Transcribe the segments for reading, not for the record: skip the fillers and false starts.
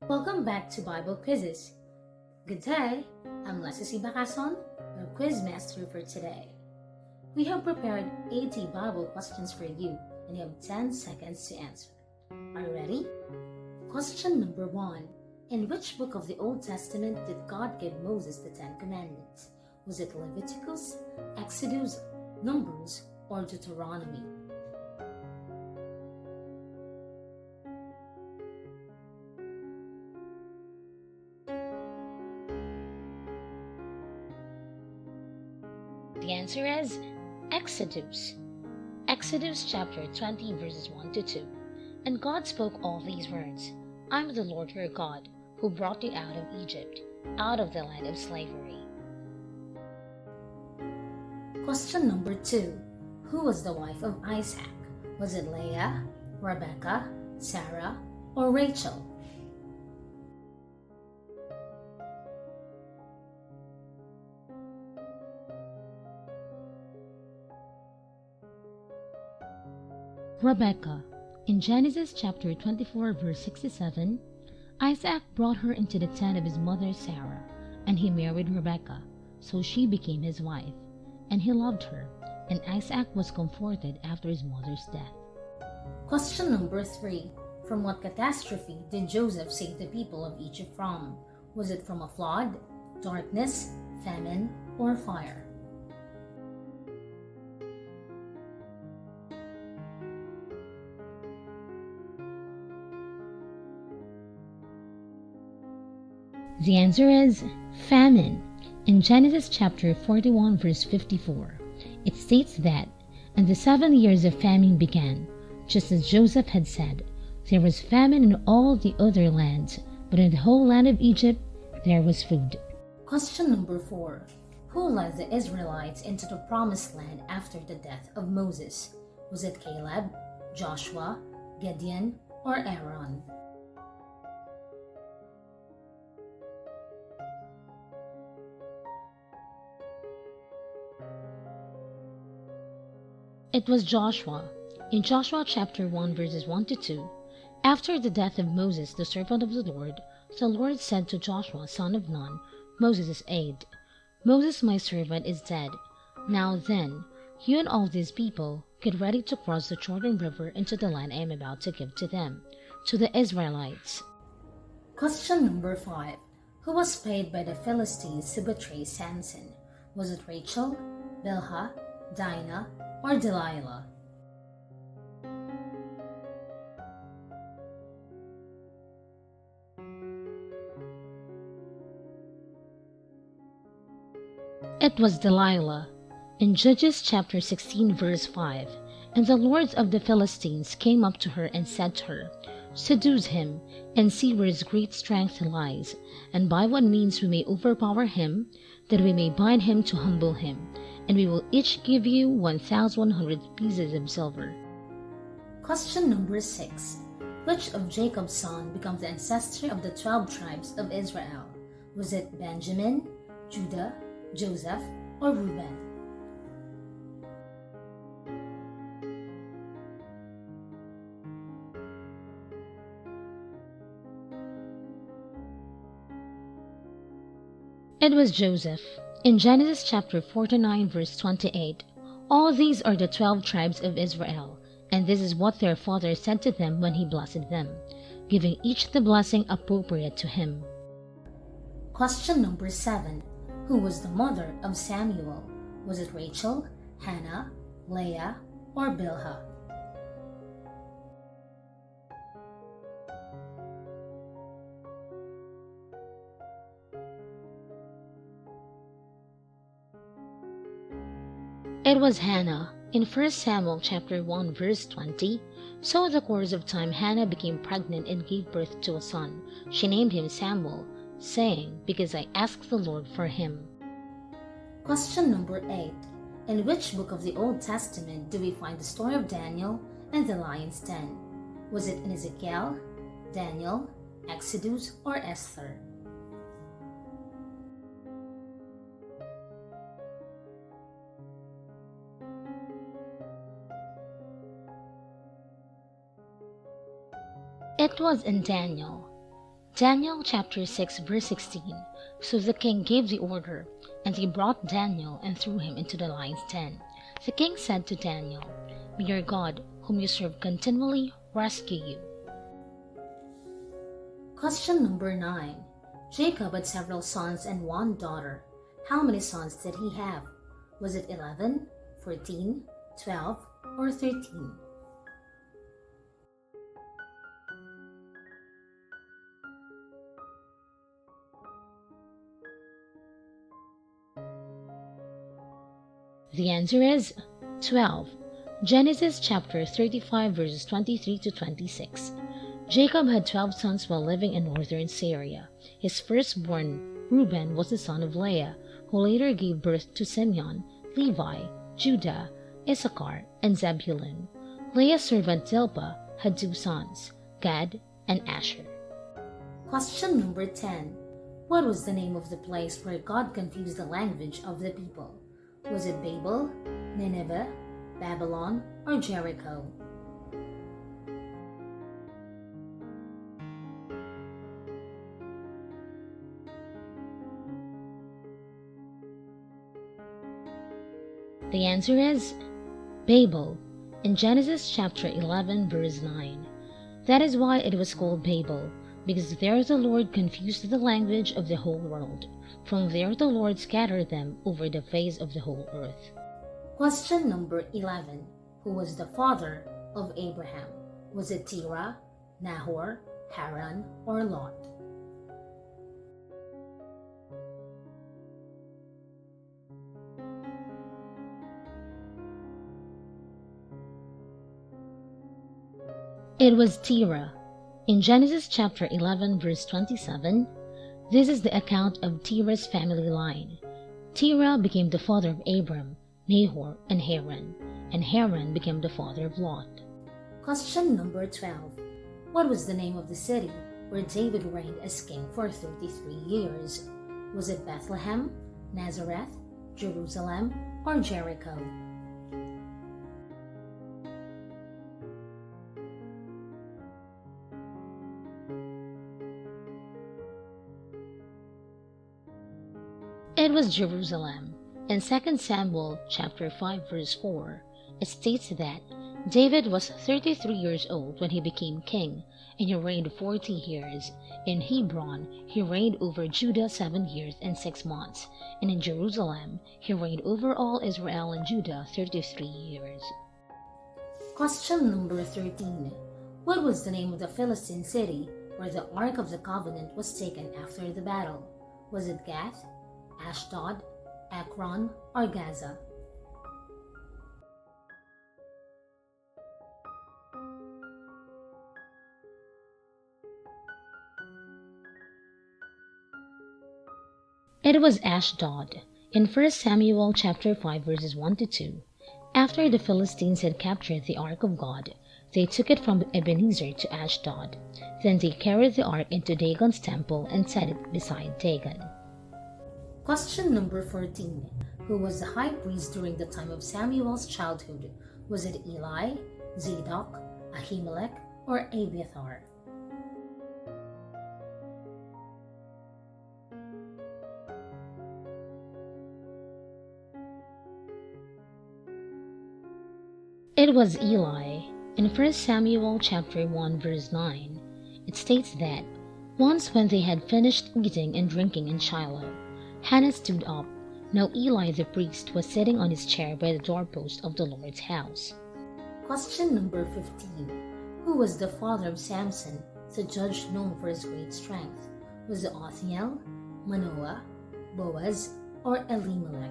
Welcome back to Bible Quizzes. Good day, I'm Leslie Bakason, your quiz master for today. We have prepared 80 Bible questions for you and you have 10 seconds to answer. Are you ready? Question number 1. In which book of the Old Testament did God give Moses the 10 Commandments? Was it Leviticus, Exodus, Numbers, or Deuteronomy? The answer is Exodus. Exodus chapter 20 verses 1 to 2. And God spoke all these words, I am the Lord your God, who brought you out of Egypt, out of the land of slavery. Question number 2. Who was the wife of Isaac? Was it Leah, Rebecca, Sarah, or Rachel? Rebecca. In Genesis chapter 24 verse 67, Isaac brought her into the tent of his mother Sarah, and he married Rebecca, so she became his wife, and he loved her, and Isaac was comforted after his mother's death. Question number 3. From what catastrophe did Joseph save the people of Egypt from? Was it from a flood, darkness, famine, or fire? The answer is famine. In Genesis chapter 41 verse 54, it states that, and the 7 years of famine began, just as Joseph had said, there was famine in all the other lands, but in the whole land of Egypt there was food. Question number 4. Who led the Israelites into the promised land after the death of Moses? Was it Caleb, Joshua, Gideon, or Aaron? It was Joshua. In Joshua chapter 1 verses 1 to 2, after the death of Moses, the servant of the Lord said to Joshua, son of Nun, Moses' aide, Moses my servant is dead. Now then, you and all these people get ready to cross the Jordan River into the land I am about to give to them, to the Israelites. Question number 5. Who was paid by the Philistines to betray Samson? Was it Rachel, Bilhah, Dinah, or Delilah? It was Delilah. In Judges chapter 16 verse 5, and the lords of the Philistines came up to her and said to her, Seduce him, and see where his great strength lies, and by what means we may overpower him, that we may bind him to humble him, and we will each give you 1,100 pieces of silver. Question number 6. Which of Jacob's sons becomes the ancestor of the 12 tribes of Israel? Was it Benjamin, Judah, Joseph, or Reuben? It was Joseph. In Genesis chapter 49 verse 28, all these are the 12 tribes of Israel, and this is what their father said to them when he blessed them, giving each the blessing appropriate to him. Question number 7. Who was the mother of Samuel? Was it Rachel, Hannah, Leah, or Bilhah? It was Hannah. In 1 Samuel chapter 1 verse 20, so in the course of time Hannah became pregnant and gave birth to a son. She named him Samuel, saying, Because I asked the Lord for him. Question number 8. In which book of the Old Testament do we find the story of Daniel and the lion's den? Was it in Ezekiel, Daniel, Exodus, or Esther? It was in Daniel. Daniel chapter 6 verse 16. So the king gave the order, and he brought Daniel and threw him into the lion's den. The king said to Daniel, May your God, whom you serve continually, rescue you. Question number 9. Jacob had several sons and one daughter. How many sons did he have? Was it 11, 14, 12, or 13? The answer is 12. Genesis chapter 35 verses 23 to 26. Jacob had 12 sons while living in northern Syria. His firstborn, Reuben, was the son of Leah, who later gave birth to Simeon, Levi, Judah, Issachar, and Zebulun. Leah's servant Zilpah had 2 sons, Gad and Asher. Question number 10. What was the name of the place where God confused the language of the people? Was it Babel, Nineveh, Babylon, or Jericho? The answer is Babel, in Genesis chapter 11 verse 9. That is why it was called Babel, because there the Lord confused the language of the whole world. From there the Lord scattered them over the face of the whole earth. Question number 11. Who was the father of Abraham? Was it Terah, Nahor, Haran, or Lot? It was Terah. In Genesis chapter 11 verse 27, this is the account of Terah's family line. Terah became the father of Abram, Nahor, and Haran became the father of Lot. Question number 12. What was the name of the city where David reigned as king for 33 years? Was it Bethlehem, Nazareth, Jerusalem, or Jericho? It was Jerusalem. In 2 Samuel chapter 5 verse 4, it states that David was 33 years old when he became king, and he reigned 40 years. In Hebron, he reigned over Judah 7 years and 6 months, and in Jerusalem, he reigned over all Israel and Judah 33 years. Question number 13. What was the name of the Philistine city where the Ark of the Covenant was taken after the battle? Was it Gath, Ashdod, Ekron, or Gaza? It was Ashdod. In 1 Samuel chapter 5 verses 1 to 2, after the Philistines had captured the Ark of God, they took it from Ebenezer to Ashdod. Then they carried the Ark into Dagon's temple and set it beside Dagon. Question number 14. Who was the high priest during the time of Samuel's childhood? Was it Eli, Zadok, Ahimelech, or Abiathar? It was Eli. In 1 Samuel chapter 1 verse 9, it states that once when they had finished eating and drinking in Shiloh, Hannah stood up. Now Eli the priest was sitting on his chair by the doorpost of the Lord's house. Question number 15. Who was the father of Samson, the judge known for his great strength? Was it Othniel, Manoah, Boaz, or Elimelech?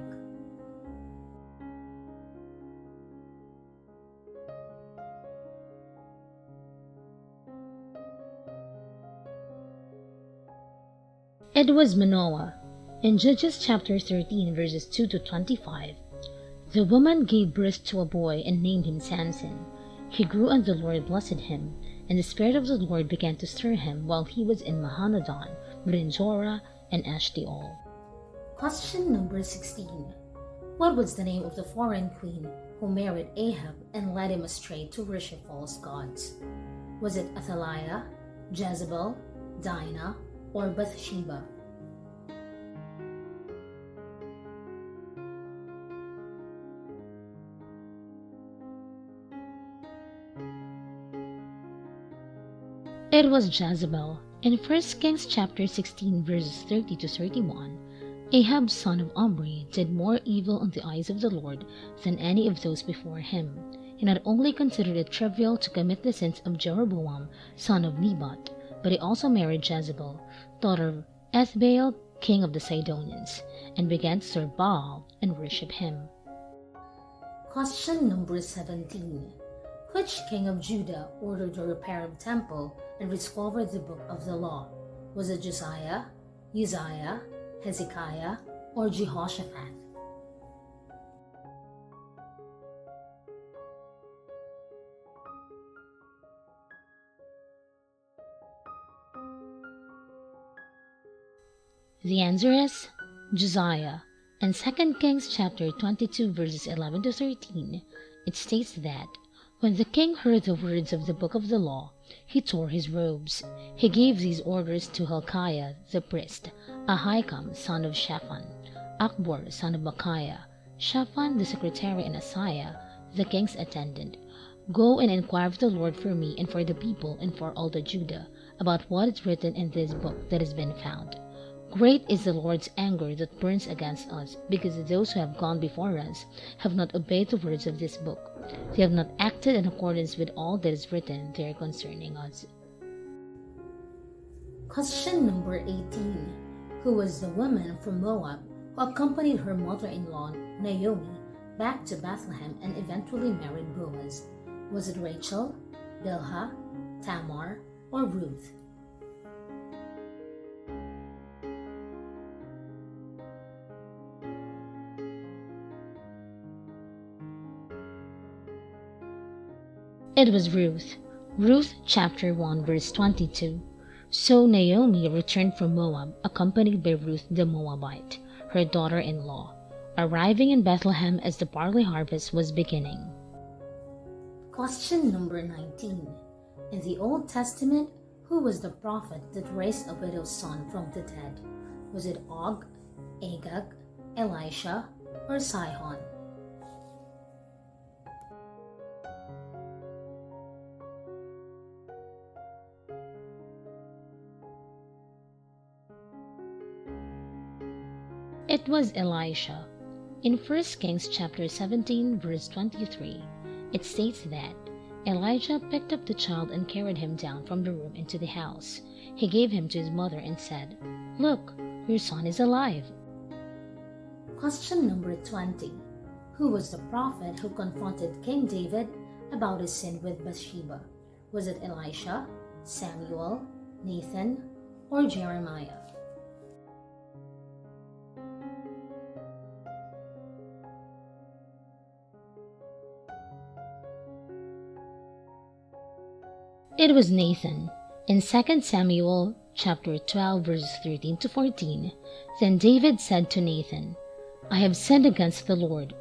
It was Manoah. In Judges chapter 13 verses 2 to 25, the woman gave birth to a boy and named him Samson. He grew and the Lord blessed him, and the Spirit of the Lord began to stir him while he was in Mahaneh-dan, between Zorah and Eshtaol. Question number 16. What was the name of the foreign queen who married Ahab and led him astray to worship false gods? Was it Athaliah, Jezebel, Dinah, or Bathsheba. It was Jezebel. In 1 Kings chapter 16 verses 30 to 31, Ahab son of Omri did more evil in the eyes of the Lord than any of those before him. He not only considered it trivial to commit the sins of Jeroboam son of Nebat, but he also married Jezebel, daughter of Ethbaal, king of the Sidonians, and began to serve Baal and worship him. Question number 17. Which king of Judah ordered the repair of temple and rediscovered the book of the law? Was it Josiah, Uzziah, Hezekiah, or Jehoshaphat? The answer is Josiah. In 2 Kings chapter 22 verses 11 to 13, it states that when the king heard the words of the book of the law, he tore his robes. He gave these orders to Hilkiah the priest, Ahikam son of Shaphan, Akbor son of Micaiah, Shaphan the secretary, and Asaiah the king's attendant. Go and inquire of the Lord for me and for the people and for all the Judah about what is written in this book that has been found. Great is the Lord's anger that burns against us, because those who have gone before us have not obeyed the words of this book. They have not acted in accordance with all that is written there concerning us. Question number 18. Who was the woman from Moab who accompanied her mother-in-law Naomi back to Bethlehem and eventually married Boaz? Was it Rachel, Bilhah, Tamar, or Ruth? It was Ruth. Ruth chapter 1 verse 22. So Naomi returned from Moab, accompanied by Ruth the Moabite, her daughter-in-law, arriving in Bethlehem as the barley harvest was beginning. Question number 19. In the Old Testament, who was the prophet that raised a widow's son from the dead? Was it Og, Agag, Elisha, or Sihon? It was Elisha. In 1 Kings chapter 17 verse 23, it states that Elijah picked up the child and carried him down from the room into the house. He gave him to his mother and said, "Look, your son is alive." Question number 20. Who was the prophet who confronted King David about his sin with Bathsheba? Was it Elisha, Samuel, Nathan, or Jeremiah? It was Nathan. In 2 Samuel chapter 12 verses 13 to 14, then David said to Nathan, "I have sinned against the Lord."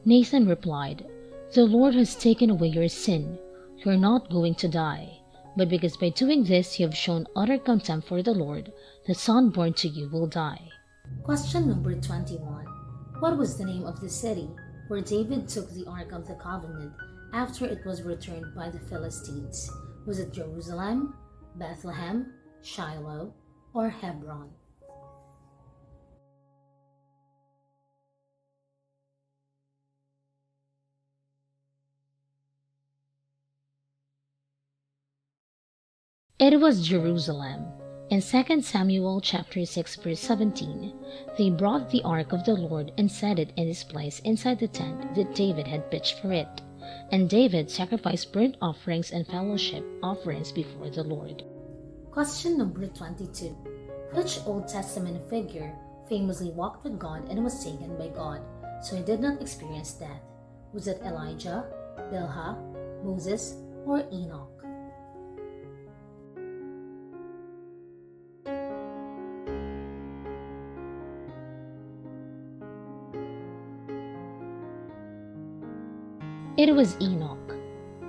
Nathan replied, "The Lord has taken away your sin. You are not going to die. But because by doing this you have shown utter contempt for the Lord, the son born to you will die." Question number 21. What was the name of the city where David took the Ark of the Covenant after it was returned by the Philistines? Was it Jerusalem, Bethlehem, Shiloh, or Hebron? It was Jerusalem. In 2 Samuel chapter 6 verse 17, they brought the ark of the Lord and set it in its place inside the tent that David had pitched for it. And David sacrificed burnt offerings and fellowship offerings before the Lord. Question number 22. Which Old Testament figure famously walked with God and was taken by God, so he did not experience death? Was it Elijah, Bilhah, Moses, or Enoch? It was Enoch.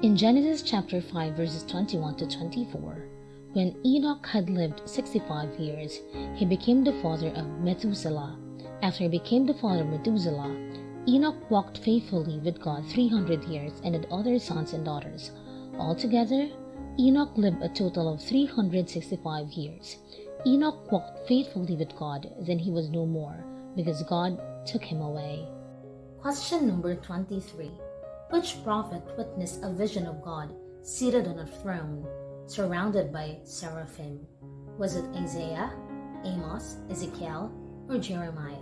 In Genesis chapter 5 verses 21 to 24, When Enoch had lived 65 years, he became the father of Methuselah. After he became the father of Methuselah, Enoch walked faithfully with God 300 years and had other sons and daughters. Altogether, Enoch lived a total of 365 years. Enoch walked faithfully with God, then he was no more, because God took him away. Question number 23. Which prophet witnessed a vision of God seated on a throne, surrounded by seraphim? Was it Isaiah, Amos, Ezekiel, or Jeremiah?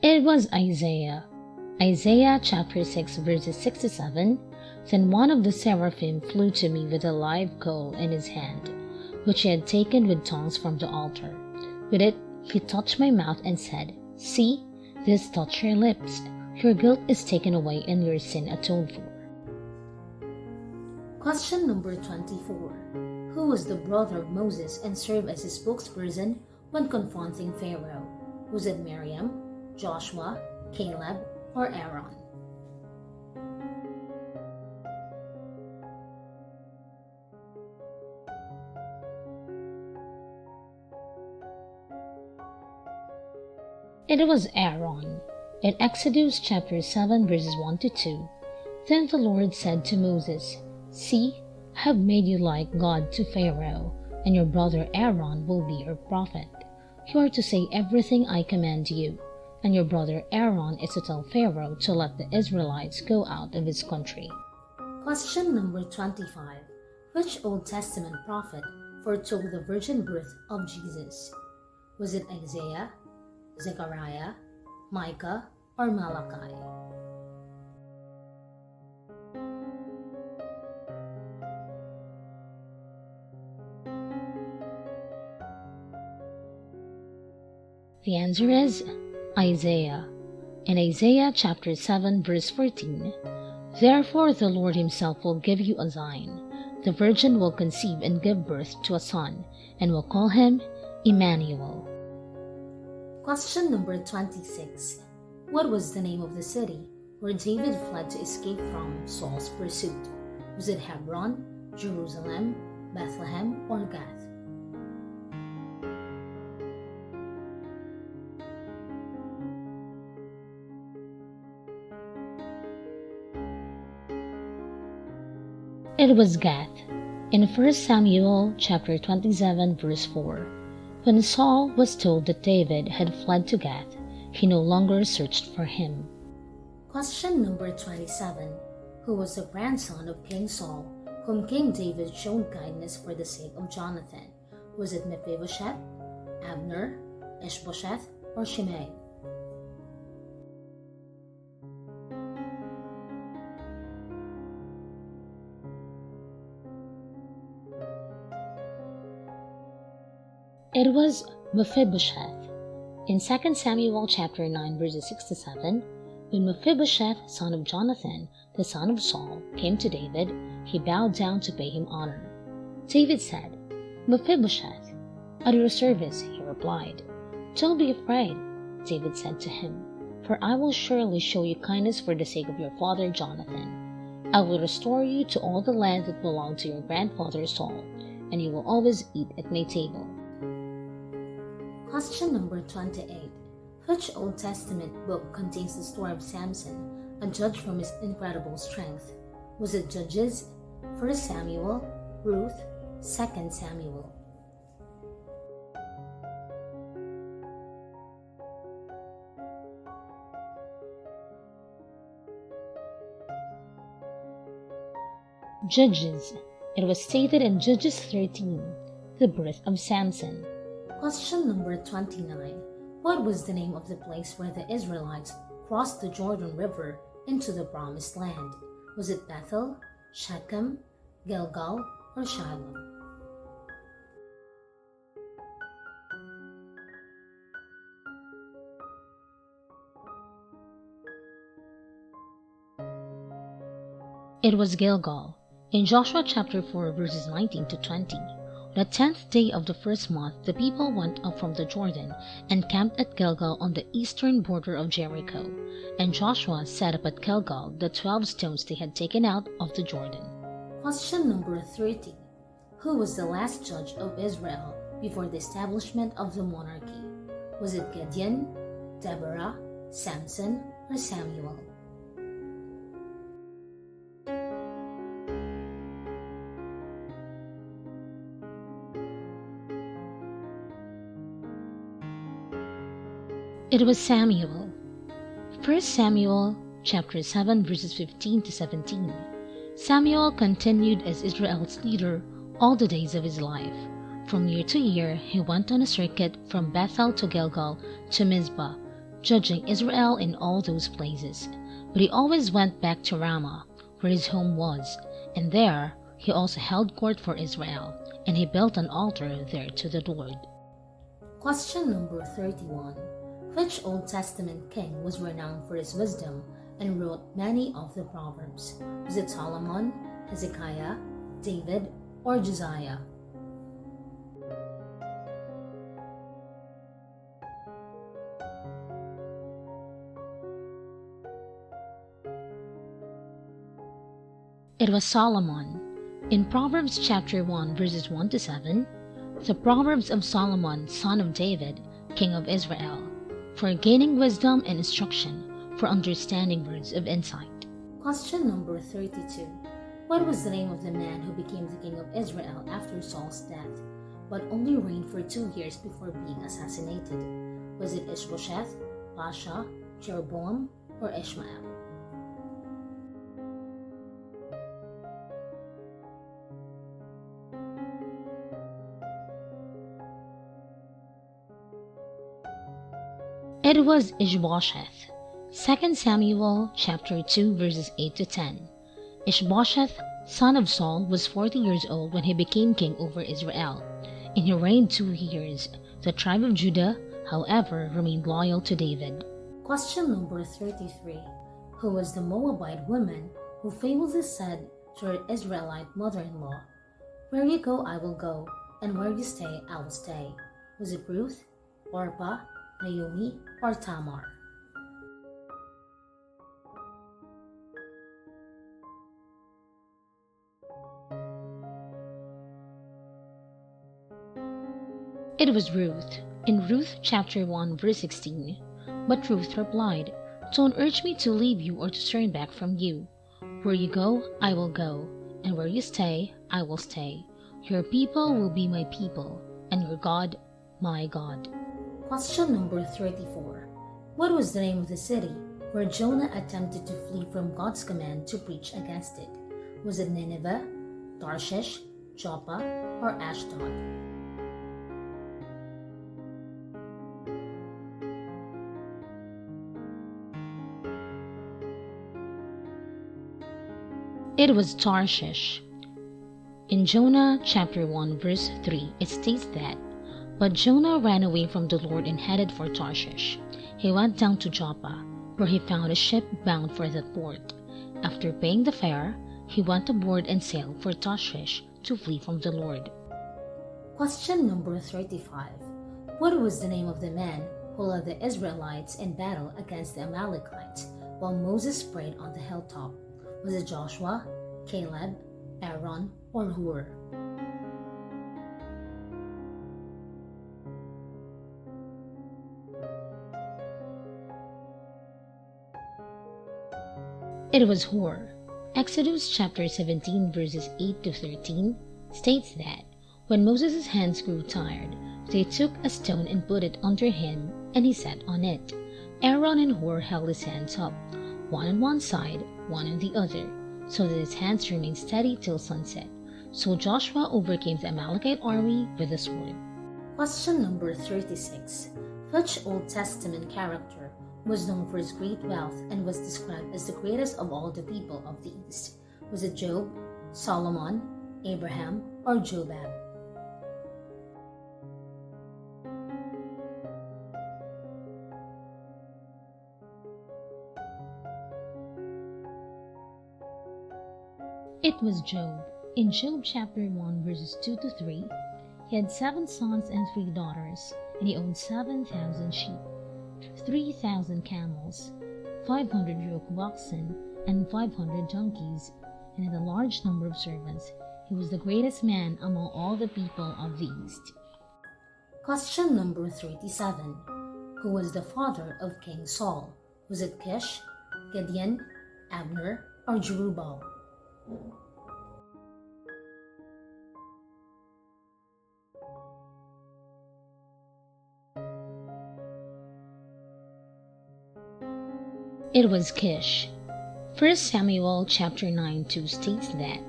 It was Isaiah. Isaiah chapter 6 verses 6 to 7. Then one of the seraphim flew to me with a live coal in his hand, which he had taken with tongs from the altar. With it he touched my mouth and said, See, this touched your lips. Your guilt is taken away and your sin atoned for. Question number 24. Who was the brother of Moses and served as his spokesperson when confronting Pharaoh? Was it Miriam, Joshua, Caleb, or Aaron? It was Aaron. In Exodus chapter 7 verses 1 to 2, Then the Lord said to Moses, See, I have made you like God to Pharaoh, and your brother Aaron will be your prophet. You are to say everything I command you, and your brother Aaron is to tell Pharaoh to let the Israelites go out of his country. Question number 25. Which Old Testament prophet foretold the virgin birth of Jesus? Was it Isaiah, Zechariah, Micah, or Malachi? The answer is Isaiah. In Isaiah chapter 7 verse 14, Therefore the Lord himself will give you a sign. The virgin will conceive and give birth to a son, and will call him Emmanuel. Question number 26. What was the name of the city where David fled to escape from Saul's pursuit? Was it Hebron, Jerusalem, Bethlehem, or Gath? It was Gath. In 1 Samuel chapter 27 verse 4, when Saul was told that David had fled to Gath, he no longer searched for him. Question number 27. Who was the grandson of King Saul, whom King David showed kindness for the sake of Jonathan? Was it Mephibosheth, Abner, Ishbosheth, or Shimei? It was Mephibosheth. In 2 Samuel chapter 9 verses 6 to 7, when Mephibosheth, son of Jonathan, the son of Saul, came to David, he bowed down to pay him honor. David said, Mephibosheth, at your service, he replied. Don't be afraid, David said to him, for I will surely show you kindness for the sake of your father Jonathan. I will restore you to all the land that belonged to your grandfather Saul, and you will always eat at my table. Question number 28. Which Old Testament book contains the story of Samson, a judge from his incredible strength? Was it Judges, 1 Samuel, Ruth, 2 Samuel? Judges. It was stated in Judges 13, the birth of Samson. Question number 29. What was the name of the place where the Israelites crossed the Jordan River into the Promised Land? Was it Bethel, Shechem, Gilgal, or Shiloh? It was Gilgal. In Joshua chapter 4 verses 19 to 20, The 10th day of the first month, the people went up from the Jordan and camped at Gilgal on the eastern border of Jericho. And Joshua set up at Gilgal the 12 stones they had taken out of the Jordan. Question number 30. Who was the last judge of Israel before the establishment of the monarchy? Was it Gideon, Deborah, Samson, or Samuel? It was Samuel. 1 Samuel chapter 7 verses 15 to 17. Samuel continued as Israel's leader all the days of his life. From year to year, he went on a circuit from Bethel to Gilgal to Mizpah, judging Israel in all those places. But he always went back to Ramah, where his home was, and there he also held court for Israel, and he built an altar there to the Lord. Question number 31. Which Old Testament king was renowned for his wisdom and wrote many of the Proverbs? Was it Solomon, Hezekiah, David, or Josiah? It was Solomon. In Proverbs chapter 1 verses 1 to 7, the Proverbs of Solomon, son of David, king of Israel, for gaining wisdom and instruction, for understanding words of insight. Question number 32. What was the name of the man who became the king of Israel after Saul's death, but only reigned for 2 years before being assassinated? Was it Ishbosheth, Baasha, Jeroboam, or Ishmael? It was Ishbosheth. 2 Samuel chapter 2 verses 8 to 10. Ishbosheth, son of Saul, was 40 years old when he became king over Israel, and he reigned 2 years. The tribe of Judah, however, remained loyal to David. Question number 33. Who was the Moabite woman who famously said to her Israelite mother-in-law, "Where you go, I will go, and where you stay, I will stay"? Was it Ruth, Orpah, Naomi, or Tamar? It was Ruth. In Ruth chapter 1 verse 16, but Ruth replied, "Don't urge me to leave you or to turn back from you. Where you go, I will go, and where you stay, I will stay. Your people will be my people, and your God, my God." Question number 34. What was the name of the city where Jonah attempted to flee from God's command to preach against it? Was it Nineveh, Tarshish, Joppa, or Ashdod? It was Tarshish. In Jonah chapter 1 verse 3, it states that, "But Jonah ran away from the Lord and headed for Tarshish. He went down to Joppa, where he found a ship bound for that port. After paying the fare, he went aboard and sailed for Tarshish to flee from the Lord." Question number 35. What was the name of the man who led the Israelites in battle against the Amalekites while Moses prayed on the hilltop? Was it Joshua, Caleb, Aaron, or Hur? It was Hur. Exodus chapter 17 verses 8 to 13 states that, when Moses' hands grew tired, they took a stone and put it under him, and he sat on it. Aaron and Hur held his hands up, one on one side, one on the other, so that his hands remained steady till sunset. So Joshua overcame the Amalekite army with a sword. Question number 36. Which Old Testament character was known for his great wealth and was described as the greatest of all the people of the East? Was it Job, Solomon, Abraham, or Jobab? It was Job. In Job chapter 1 verses 2 to 3, He had 7 sons and 3 daughters, and he owned 7,000 sheep, 3,000 camels, 500 yoke of oxen, and 500 donkeys, and had a large number of servants. He was the greatest man among all the people of the East. Question number 37. Who was the father of King Saul? Was it Kish, Gideon, Abner, or Jerubbaal? It was Kish. 1 Samuel chapter 9:2 states that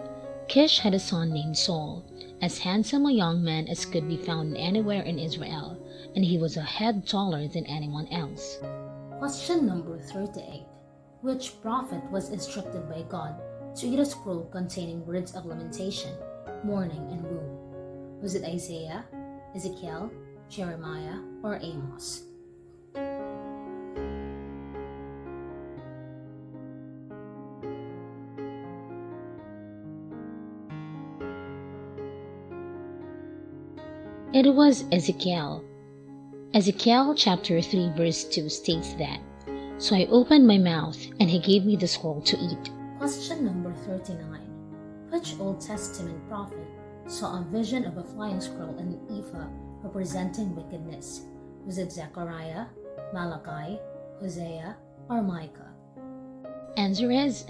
Kish had a son named Saul, as handsome a young man as could be found anywhere in Israel, and he was a head taller than anyone else. Question number 38. Which prophet was instructed by God to eat a scroll containing words of lamentation, mourning, and woe? Was it Isaiah, Ezekiel, Jeremiah, or Amos? It was Ezekiel. Ezekiel chapter 3 verse 2 states that, "So I opened my mouth, and he gave me the scroll to eat." Question number 39. Which Old Testament prophet saw a vision of a flying scroll and an ephah representing wickedness? Was it Zechariah, Malachi, Hosea, or Micah? Answer is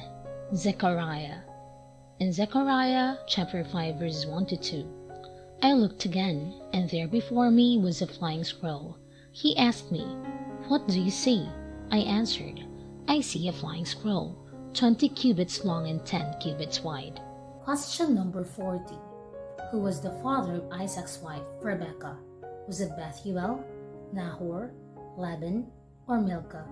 Zechariah. In Zechariah chapter 5 verses 1 to 2, "I looked again, and there before me was a flying scroll. He asked me, 'What do you see?' I answered, 'I see a flying scroll, 20 cubits long and 10 cubits wide.'" Question number 40. Who was the father of Isaac's wife, Rebekah? Was it Bethuel, Nahor, Laban, or Milcah?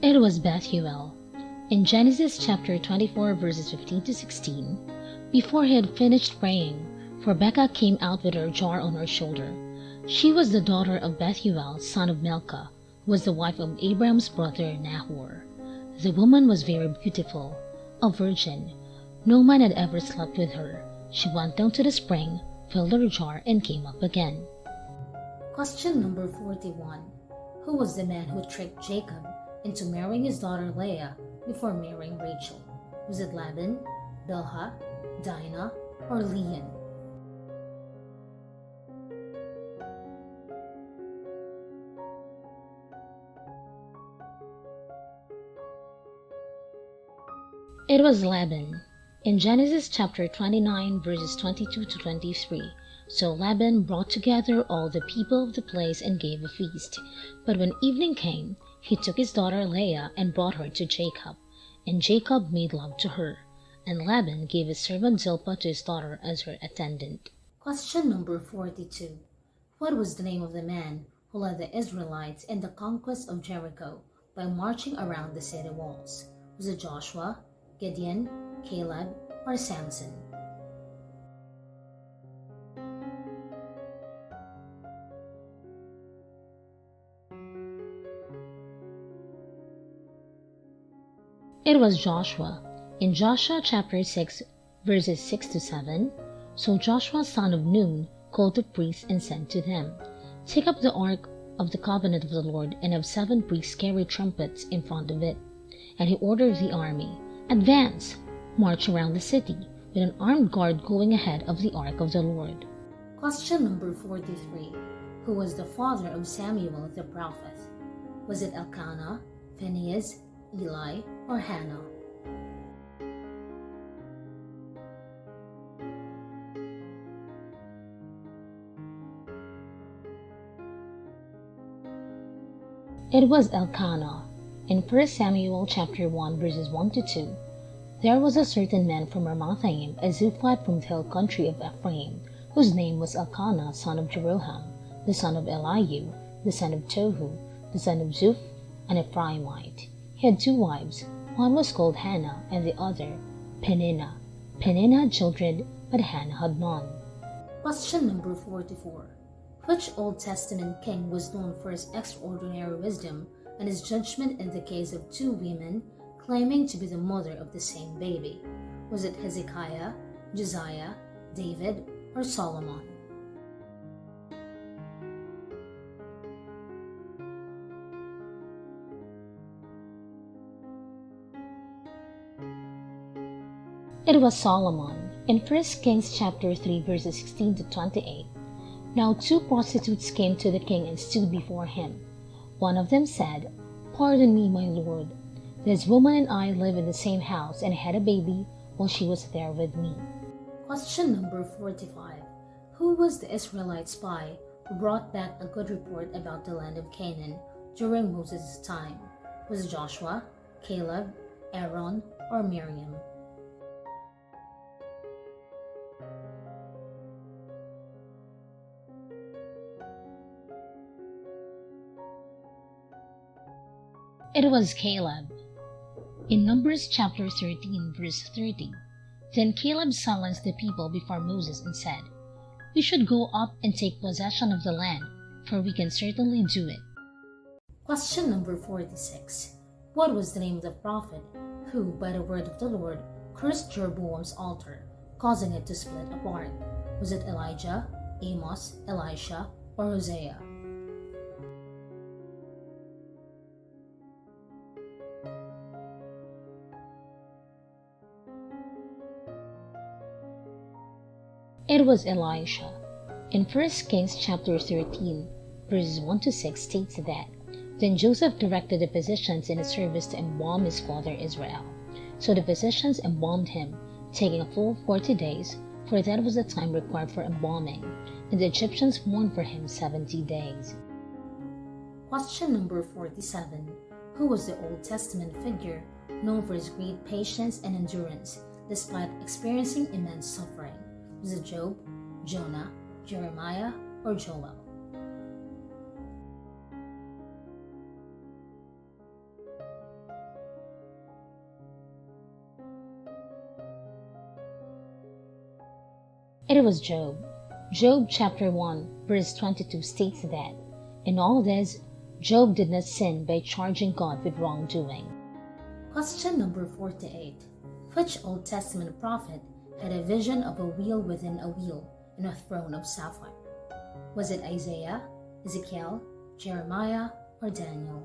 It was Bethuel. In Genesis chapter 24 verses 15 to 16, before he had finished praying, Rebekah came out with her jar on her shoulder. She was the daughter of Bethuel, son of Milcah, who was the wife of Abraham's brother Nahor. The woman was very beautiful, a virgin. No man had ever slept with her. She went down to the spring, filled her jar, and came up again. Question number 41. Who was the man who tricked Jacob into marrying his daughter Leah before marrying Rachel? Was it Laban, Bilhah, Dinah, or Leon? It was Laban. In Genesis chapter 29 verses 22 to 23, "So Laban brought together all the people of the place and gave a feast. But when evening came, he took his daughter Leah and brought her to Jacob, and Jacob made love to her, and Laban gave his servant Zilpah to his daughter as her attendant." Question number 42. What was the name of the man who led the Israelites in the conquest of Jericho by marching around the city walls? Was it Joshua, Gideon, Caleb, or Samson? It was Joshua. In Joshua chapter 6 verses 6 to 7, "So Joshua son of Nun called the priests and said to them, 'Take up the ark of the covenant of the Lord, and have 7 priests carry trumpets in front of it.' And he ordered the army, 'Advance, march around the city, with an armed guard going ahead of the ark of the Lord.'" Question number 43. Who was the father of Samuel the prophet? Was it Elkanah, Phinehas, Eli, or Hannah? It was Elkanah. In 1 Samuel chapter 1 verses 1 to 2, "There was a certain man from Ramathaim, a Zuphite from the hill country of Ephraim, whose name was Elkanah, son of Jeroham, the son of Elihu, the son of Tohu, the son of Zuph, an Ephraimite. He had 2 wives. One was called Hannah, and the other Peninnah. Peninnah had children, but Hannah had none." Question number 44. Which Old Testament king was known for his extraordinary wisdom and his judgment in the case of two women claiming to be the mother of the same baby? Was it Hezekiah, Josiah, David, or Solomon? It was Solomon. In 1 Kings chapter 3 verses 16 to 28. Now 2 prostitutes came to the king and stood before him. One of them said, "Pardon me, my lord. This woman and I live in the same house and had a baby while she was there with me." Question number 45. Who was the Israelite spy who brought back a good report about the land of Canaan during Moses' time? Was it Joshua, Caleb, Aaron, or Miriam? It was Caleb. In Numbers chapter 13 verse 30, then Caleb silenced the people before Moses and said, "We should go up and take possession of the land, for we can certainly do it." Question number 46. What was the name of the prophet who, by the word of the Lord, cursed Jeroboam's altar, causing it to split apart? Was it Elijah, Amos, Elisha, or Hosea? It was Elisha. In 1 Kings chapter 13, verses 1 to 6 states that, "Then Joseph directed the physicians in his service to embalm his father Israel. So the physicians embalmed him, taking a full 40 days, for that was the time required for embalming, and the Egyptians mourned for him 70 days. Question number 47. Who was the Old Testament figure known for his great patience and endurance despite experiencing immense suffering? Was it Job, Jonah, Jeremiah, or Joel? It was Job. Job chapter 1 verse 22 states that, "In all this, Job did not sin by charging God with wrongdoing." Question number 48. Which Old Testament prophet had a vision of a wheel within a wheel and a throne of sapphire? Was it Isaiah, Ezekiel, Jeremiah, or Daniel?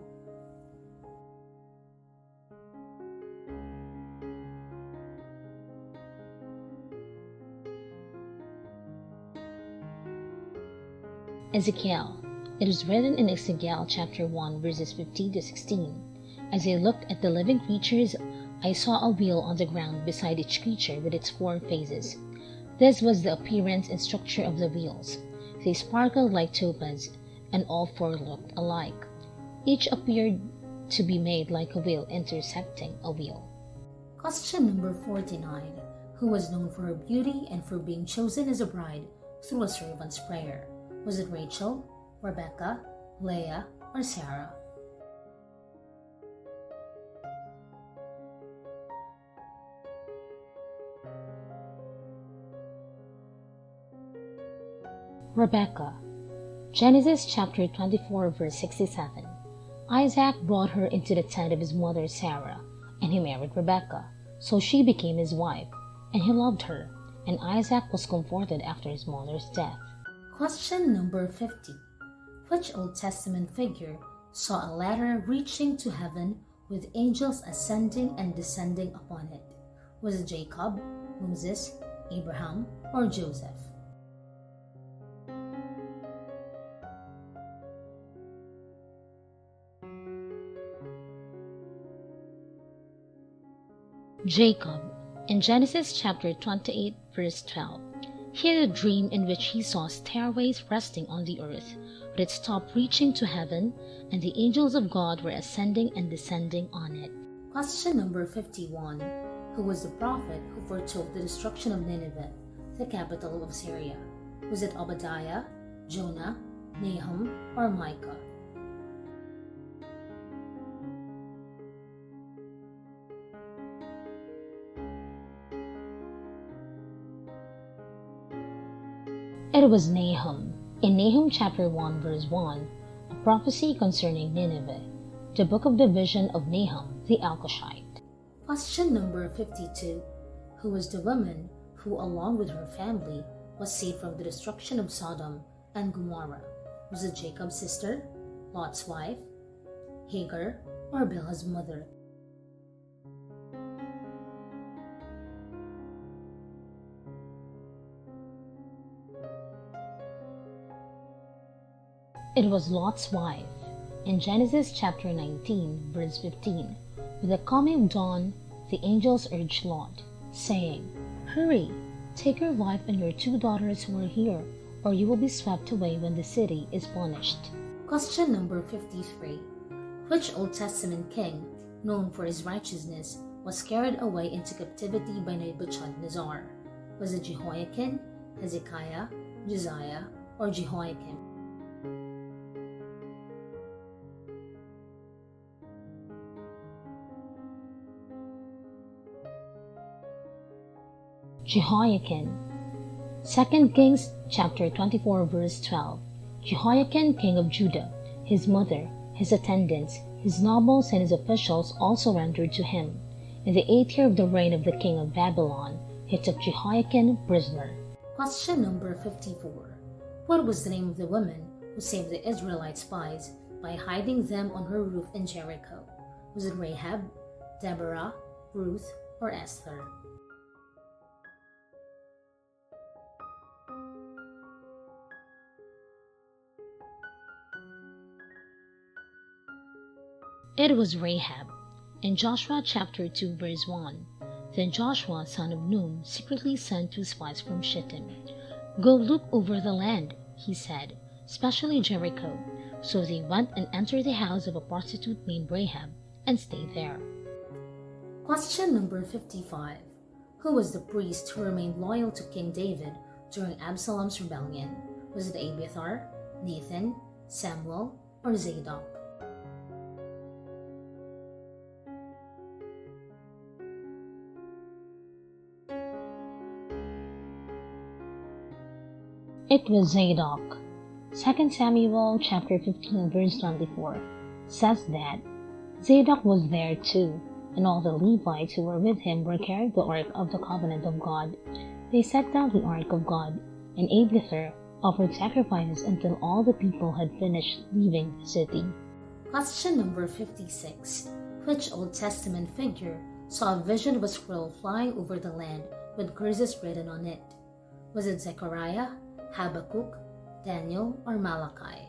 Ezekiel. It was written in Ezekiel chapter 1 verses 15 to 16. "As I looked at the living creatures, I saw a wheel on the ground beside each creature with its 4 faces. This was the appearance and structure of the wheels. They sparkled like topaz, and all 4 looked alike. Each appeared to be made like a wheel intersecting a wheel." Question number 49. Who was known for her beauty and for being chosen as a bride through a servant's prayer? Was it Rachel, Rebecca, Leah, or Sarah? Rebecca. Genesis chapter 24 verse 67. Isaac brought her into the tent of his mother Sarah, and he married Rebecca. So she became his wife, and he loved her, and Isaac was comforted after his mother's death. Question number 50. Which Old Testament figure saw a ladder reaching to heaven with angels ascending and descending upon it? Was it Jacob, Moses, Abraham, or Joseph? Jacob. In Genesis chapter 28 verse 12. He had a dream in which he saw stairways resting on the earth, with its top reaching to heaven, and the angels of God were ascending and descending on it. Question number 51. Who was the prophet who foretold the destruction of Nineveh, the capital of Syria? Was it Obadiah, Jonah, Nahum, or Micah? It was Nahum. In Nahum chapter 1 verse 1, a prophecy concerning Nineveh, the book of the vision of Nahum the Elkoshite. Question number 52. Who was the woman who, along with her family, was saved from the destruction of Sodom and Gomorrah? Was it Jacob's sister, Lot's wife, Hagar, or Bilhah's mother? It was Lot's wife. In Genesis chapter 19, verse 15, with the coming of dawn, the angels urged Lot, saying, "Hurry, take your wife and your 2 daughters who are here, or you will be swept away when the city is punished." Question number 53. Which Old Testament king, known for his righteousness, was carried away into captivity by Nebuchadnezzar? Was it Jehoiakim, Hezekiah, Josiah, or Jehoiakim? Jehoiakim. 2 Kings chapter 24 verse 12. Jehoiakim king of Judah, his mother, his attendants, his nobles, and his officials all surrendered to him. In the 8th year of the reign of the king of Babylon, he took Jehoiakim prisoner. Question number 54. What was the name of the woman who saved the Israelite spies by hiding them on her roof in Jericho? Was it Rahab, Deborah, Ruth, or Esther? It was Rahab. In Joshua chapter 2 verse 1, then Joshua son of Nun secretly sent 2 spies from Shittim. "Go look over the land," he said, "especially Jericho." So they went and entered the house of a prostitute named Rahab and stayed there. Question number 55. Who was the priest who remained loyal to King David during Absalom's rebellion? Was it Abiathar, Nathan, Samuel, or Zadok? It was Zadok. 2 Samuel chapter 15 verse 24 says that Zadok was there too, and all the Levites who were with him were carrying the ark of the covenant of God. They set down the ark of God, and Abiathar offered sacrifices until all the people had finished leaving the city. Question number 56. Which Old Testament figure saw a vision of a scroll flying over the land with curses written on it? Was it Zechariah, Habakkuk, Daniel, or Malachi?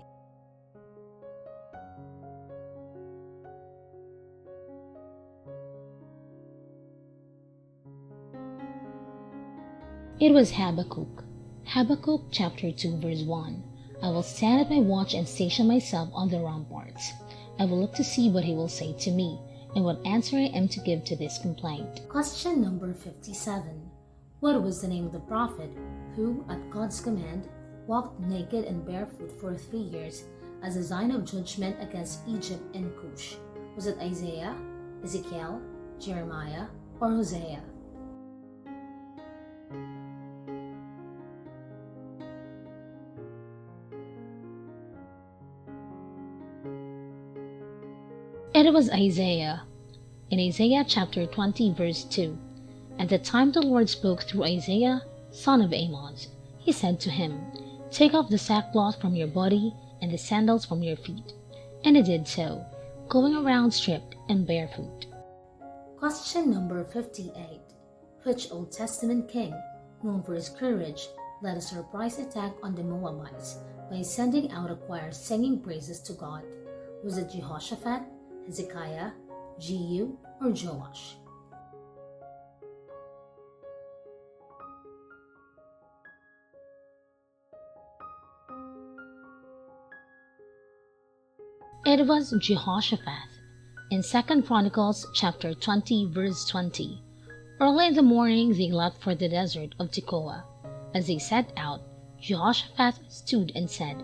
It was Habakkuk. Habakkuk chapter 2 verse 1. "I will stand at my watch and station myself on the ramparts. I will look to see what he will say to me, and what answer I am to give to this complaint." Question number 57. What was the name of the prophet who, at God's command, walked naked and barefoot for 3 years as a sign of judgment against Egypt and Cush? Was it Isaiah, Ezekiel, Jeremiah, or Hosea? It was Isaiah. In Isaiah chapter 20 verse 2, "At the time the Lord spoke through Isaiah, son of Amoz, he said to him, 'Take off the sackcloth from your body and the sandals from your feet.' And he did so, going around stripped and barefoot." Question number 58. Which Old Testament king, known for his courage, led a surprise attack on the Moabites by sending out a choir singing praises to God? Was it Jehoshaphat, Hezekiah, Jehu, or Joash? It was Jehoshaphat. In 2 Chronicles chapter 20 verse 20, "Early in the morning they left for the desert of Tekoa. As they set out, Jehoshaphat stood and said,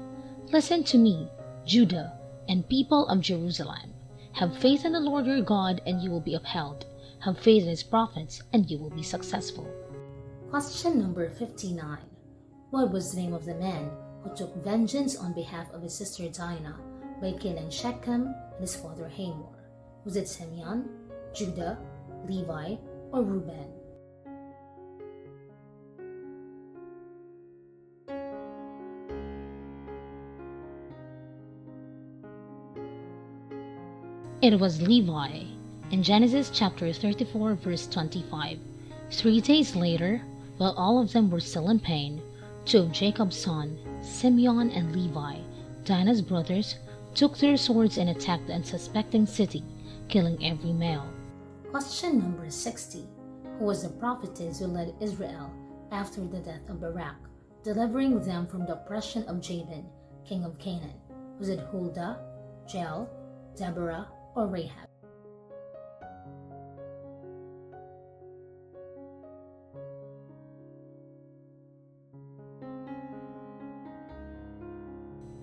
'Listen to me, Judah and people of Jerusalem. Have faith in the Lord your God, and you will be upheld. Have faith in his prophets, and you will be successful." Question number 59. What was the name of the man who took vengeance on behalf of his sister Dinah by killing Shechem and his father Hamor? Was it Simeon, Judah, Levi, or Reuben? It was Levi. In Genesis chapter 34 verse 25, 3 days later, while all of them were still in pain, two of Jacob's sons, Simeon and Levi, Dinah's brothers, took their swords and attacked the unsuspecting city, killing every male. Question number 60. Who was the prophetess who led Israel after the death of Barak, delivering them from the oppression of Jabin, king of Canaan? Was it Huldah, Jael, Deborah, or Rahab?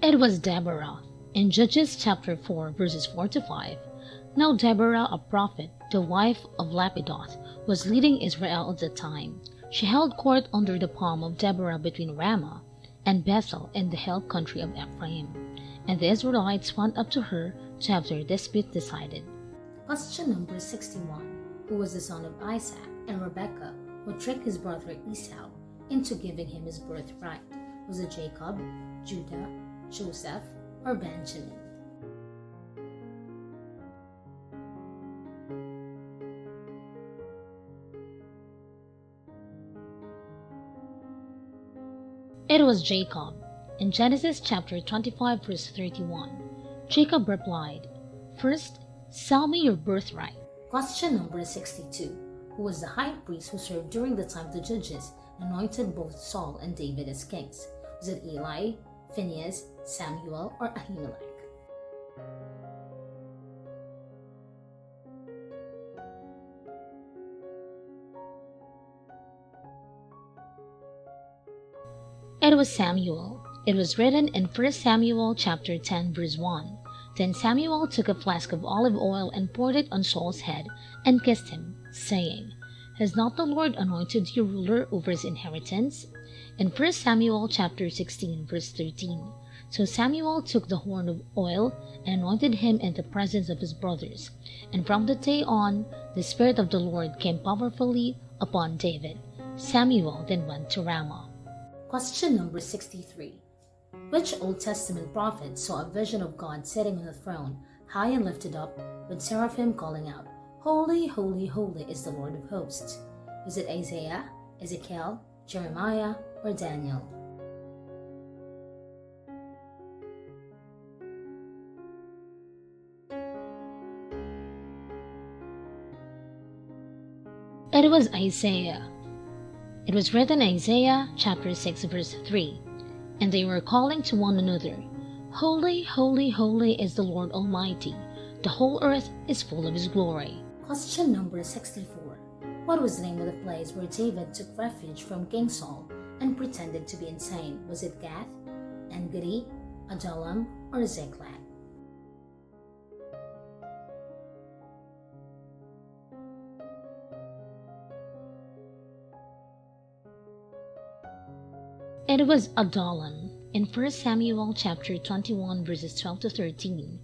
It was Deborah. In Judges chapter 4 verses 4 to 5, now Deborah, a prophet, the wife of Lapidoth, was leading Israel at the time. She held court under the palm of Deborah between Ramah and Bethel in the hill country of Ephraim, and the Israelites went up to her to have their dispute decided. Question number 61. Who was the son of Isaac and Rebekah who tricked his brother Esau into giving him his birthright? Was it Jacob, Judah, Joseph, or Benjamin? It was Jacob. In Genesis chapter 25 verse 31, Jacob replied, "First, sell me your birthright." Question number 62. Who was the high priest who served during the time of the judges and anointed both Saul and David as kings? Was it Eli, Phinehas, Samuel, or Ahimelech? It was Samuel. It was written in 1 Samuel chapter 10 verse 1. Then Samuel took a flask of olive oil and poured it on Saul's head and kissed him, saying, "Has not the Lord anointed you ruler over his inheritance?" In 1 Samuel chapter 16 verse 13. So Samuel took the horn of oil and anointed him in the presence of his brothers. And from that day on, the Spirit of the Lord came powerfully upon David. Samuel then went to Ramah. Question number 63. Which Old Testament prophet saw a vision of God sitting on a throne, high and lifted up, with seraphim calling out, "Holy, holy, holy is the Lord of hosts"? Was it Isaiah, Ezekiel, Jeremiah, or Daniel? It was Isaiah. It was written in Isaiah chapter 6 verse 3. And they were calling to one another, "Holy, holy, holy is the Lord Almighty. The whole earth is full of his glory." Question number 64. What was the name of the place where David took refuge from King Saul and pretended to be insane? Was it Gath, En-Gedi, Adullam, or Ziklag? It was Adullam. In 1 Samuel chapter 21 verses 12 to 13,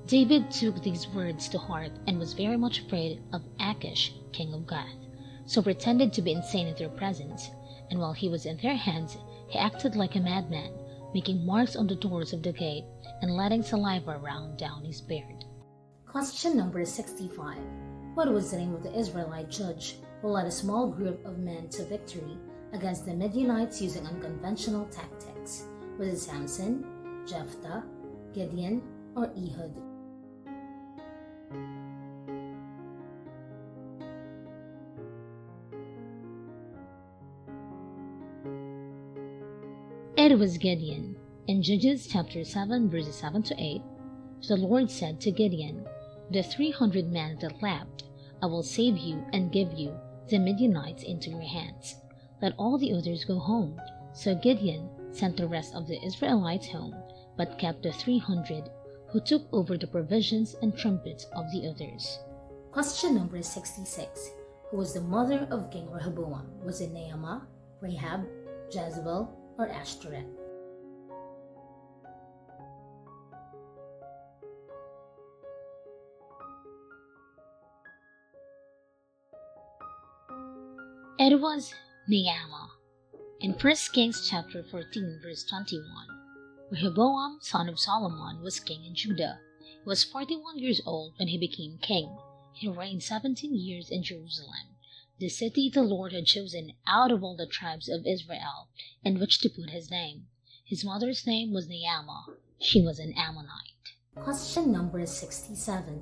David took these words to heart and was very much afraid of Achish, king of Gath, so pretended to be insane in their presence, and while he was in their hands, he acted like a madman, making marks on the doors of the gate and letting saliva run down his beard. Question number 65. What was the name of the Israelite judge who led a small group of men to victory against the Midianites using unconventional tactics? Was it Samson, Jephthah, Gideon, or Ehud? It was Gideon. In Judges chapter 7 verses 7 to 8, the Lord said to Gideon, "The 300 men that left, I will save you and give you the Midianites into your hands. Let all the others go home." So Gideon sent the rest of the Israelites home, but kept the 300 who took over the provisions and trumpets of the others. Question number 66. Who was the mother of King Rehoboam? Was it Naamah, Rahab, Jezebel, or Ashtoreth? It was Naaman. In 1 Kings chapter 14 verse 21, Rehoboam, son of Solomon, was king in Judah. He was 41 years old when he became king. He reigned 17 years in Jerusalem, the city the Lord had chosen out of all the tribes of Israel, in which to put his name. His mother's name was Naamah. She was an Ammonite. Question number 67.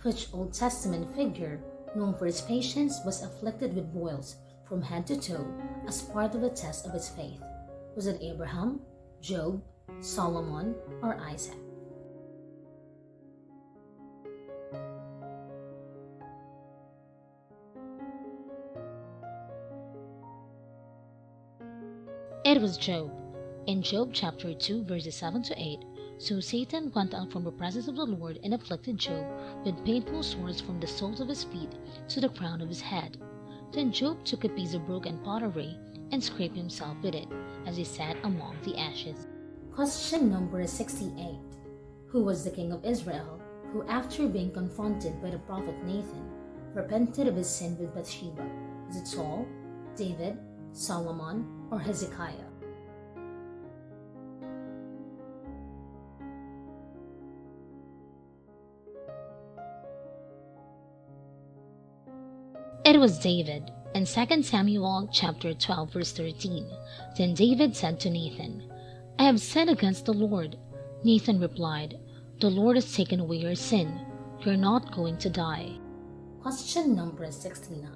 Which Old Testament figure, known for his patience, was afflicted with boils from head to toe as part of the test of his faith? Was it Abraham, Job, Solomon, or Isaac? It was Job. In Job chapter 2 verses 7 to 8, so Satan went out from the presence of the Lord and afflicted Job with painful sores from the soles of his feet to the crown of his head. Then Job took a piece of broken pottery and scraped himself with it as he sat among the ashes. Question number 68. Who was the king of Israel who, after being confronted by the prophet Nathan, repented of his sin with Bathsheba? Was it Saul, David, Solomon, or Hezekiah? It was David. In 2 Samuel chapter 12 verse 13, then David said to Nathan, I have sinned against the Lord. Nathan replied, the Lord has taken away your sin. You're not going to die. Question number 69.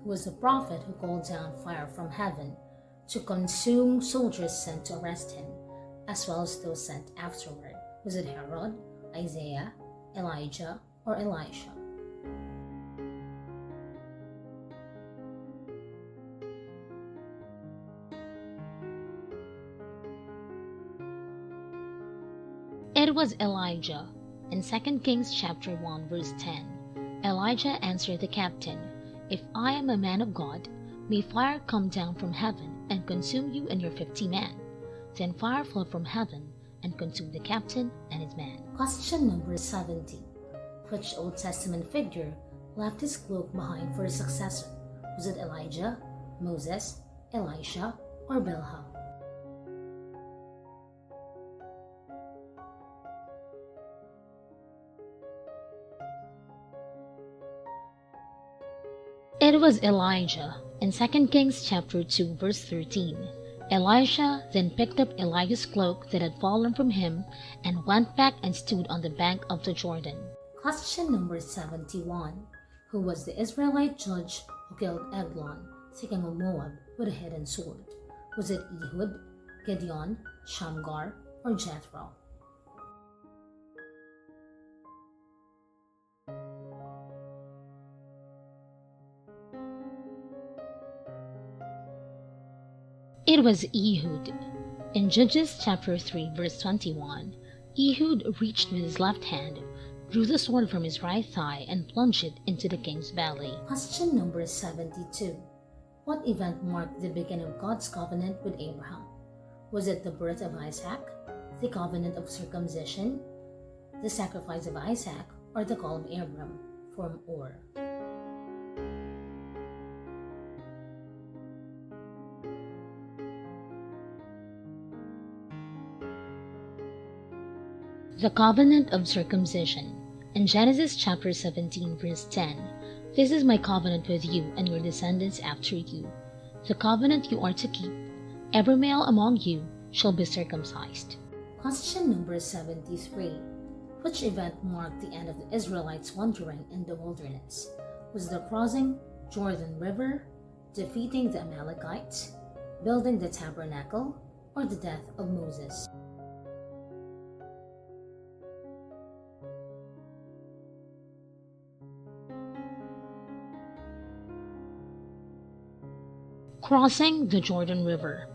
Who was the prophet who called down fire from heaven to consume soldiers sent to arrest him, as well as those sent afterward? Was it Herod, Isaiah, Elijah, or Elisha? It was Elijah. In 2 Kings chapter 1 verse 10, Elijah answered the captain, if I am a man of God, may fire come down from heaven and consume you and your 50 men. Then fire fell from heaven and consumed the captain and his men. Question number 70. Which Old Testament figure left his cloak behind for his successor? Was it Elijah, Moses, Elisha, or Bilhah? It was Elijah. In 2 Kings chapter 2 verse 13, Elisha then picked up Elijah's cloak that had fallen from him and went back and stood on the bank of the Jordan. Question number 71. Who was the Israelite judge who killed Eglon, the king of Moab, with a hidden sword? Was it Ehud, Gideon, Shamgar, or Jethro? It was Ehud. In Judges chapter 3 verse 21, Ehud reached with his left hand, drew the sword from his right thigh, and plunged it into the king's belly. Question number 72. What event marked the beginning of God's covenant with Abraham? Was it the birth of Isaac, the covenant of circumcision, the sacrifice of Isaac, or the call of Abram from Ur? The covenant of circumcision. In Genesis chapter 17 verse 10, this is my covenant with you and your descendants after you, the covenant you are to keep. Every male among you shall be circumcised. Question number 73. Which event marked the end of the Israelites wandering in the wilderness? Was the crossing Jordan River, defeating the Amalekites, building the tabernacle, or the death of Moses? Crossing the Jordan River.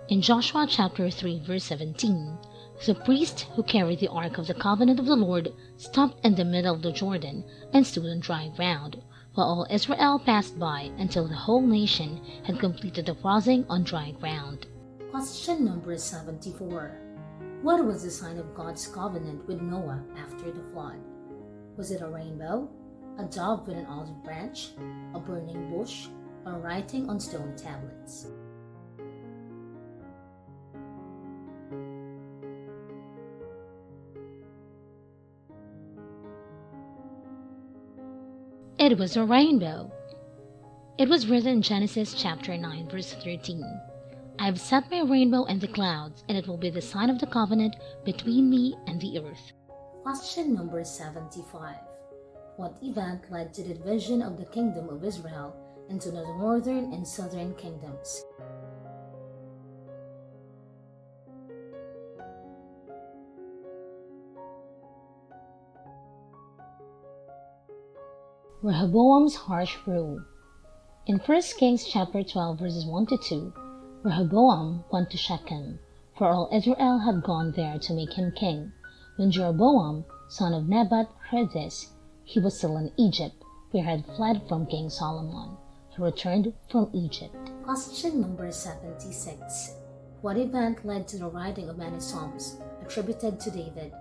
In Joshua chapter 3 verse 17, the priest who carried the ark of the covenant of the Lord stopped in the middle of the Jordan and stood on dry ground, while all Israel passed by until the whole nation had completed the crossing on dry ground. Question number 74. What was the sign of God's covenant with Noah after the flood? Was it a rainbow, a dove with an olive branch, a burning bush, or writing on stone tablets. It was a rainbow. It was written in Genesis chapter 9, verse 13. I have set my rainbow in the clouds, and it will be the sign of the covenant between me and the earth. Question number 75. What event led to the division of the kingdom of Israel into the northern and southern kingdoms? Rehoboam's harsh rule. In 1 Kings chapter 12 verses 1 to 2, Rehoboam went to Shechem, for all Israel had gone there to make him king. When Jeroboam, son of Nebat, heard this, he was still in Egypt, where he had fled from King Solomon. He returned from Egypt. Question number 76. What event led to the writing of many psalms attributed to David?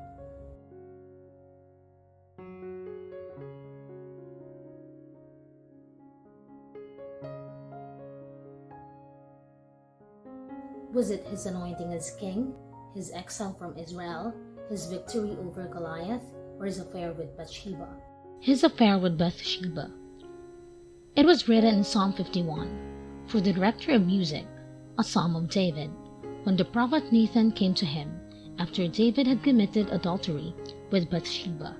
Was it his anointing as king, his exile from Israel, his victory over Goliath, or his affair with Bathsheba? His affair with Bathsheba. It was written in Psalm 51, for the director of music, a psalm of David, when the prophet Nathan came to him after David had committed adultery with Bathsheba.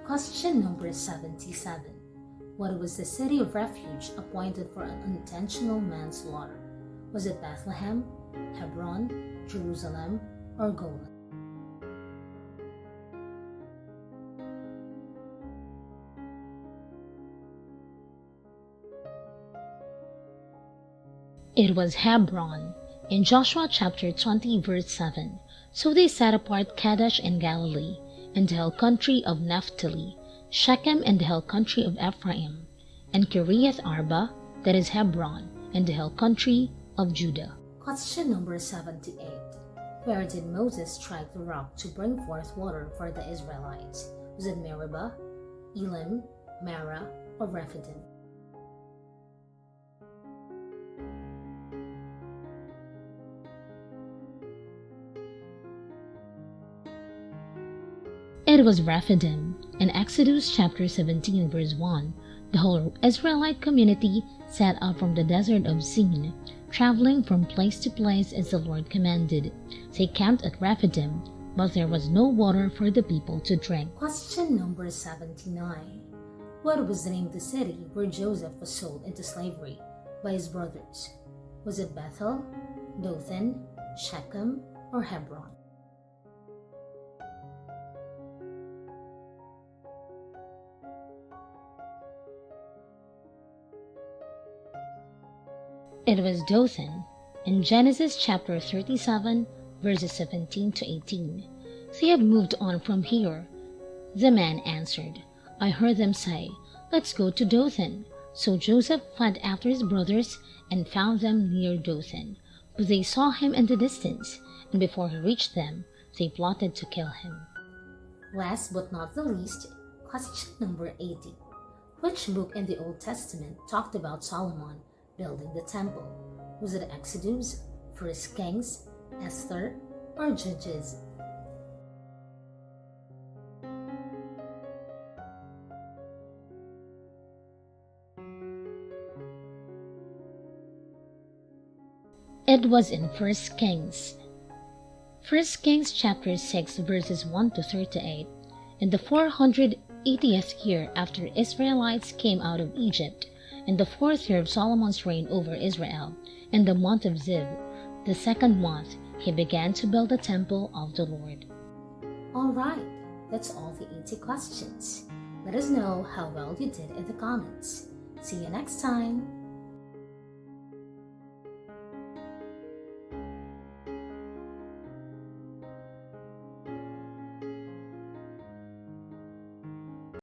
Question number 77. What was the city of refuge appointed for unintentional manslaughter? Was it Bethlehem, Hebron, Jerusalem, or Golan? It was Hebron. In Joshua chapter 20 verse 7, so they set apart Kadesh in Galilee, and the hill country of Naphtali, Shechem and the hill country of Ephraim, and Kiriath Arba, that is Hebron, and the hill country of Judah. Question number 78. Where did Moses strike the rock to bring forth water for the Israelites? Was it Meribah, Elim, Marah, or Rephidim? It was Rephidim. In Exodus chapter 17 verse 1, the whole Israelite community set out from the desert of Sin, traveling from place to place as the Lord commanded. They camped at Rephidim, but there was no water for the people to drink. Question number 79. What was the name of the city where Joseph was sold into slavery by his brothers? Was it Bethel, Dothan, Shechem, or Hebron? It was Dothan. In Genesis chapter 37, verses 17 to 18. They have moved on from here. The man answered, I heard them say, let's go to Dothan. So Joseph fled after his brothers and found them near Dothan. But they saw him in the distance, and before he reached them, they plotted to kill him. Last but not the least, question number 80. Which book in the Old Testament talked about Solomon building the temple? Was it Exodus, 1 Kings, Esther, or Judges? It was in 1 Kings. 1 Kings chapter 6 verses 1 to 38. In the 480th year after Israelites came out of Egypt, in the 4th year of Solomon's reign over Israel, in the month of Ziv, the 2nd month, he began to build the temple of the Lord. Alright, that's all the 80 questions. Let us know how well you did in the comments. See you next time!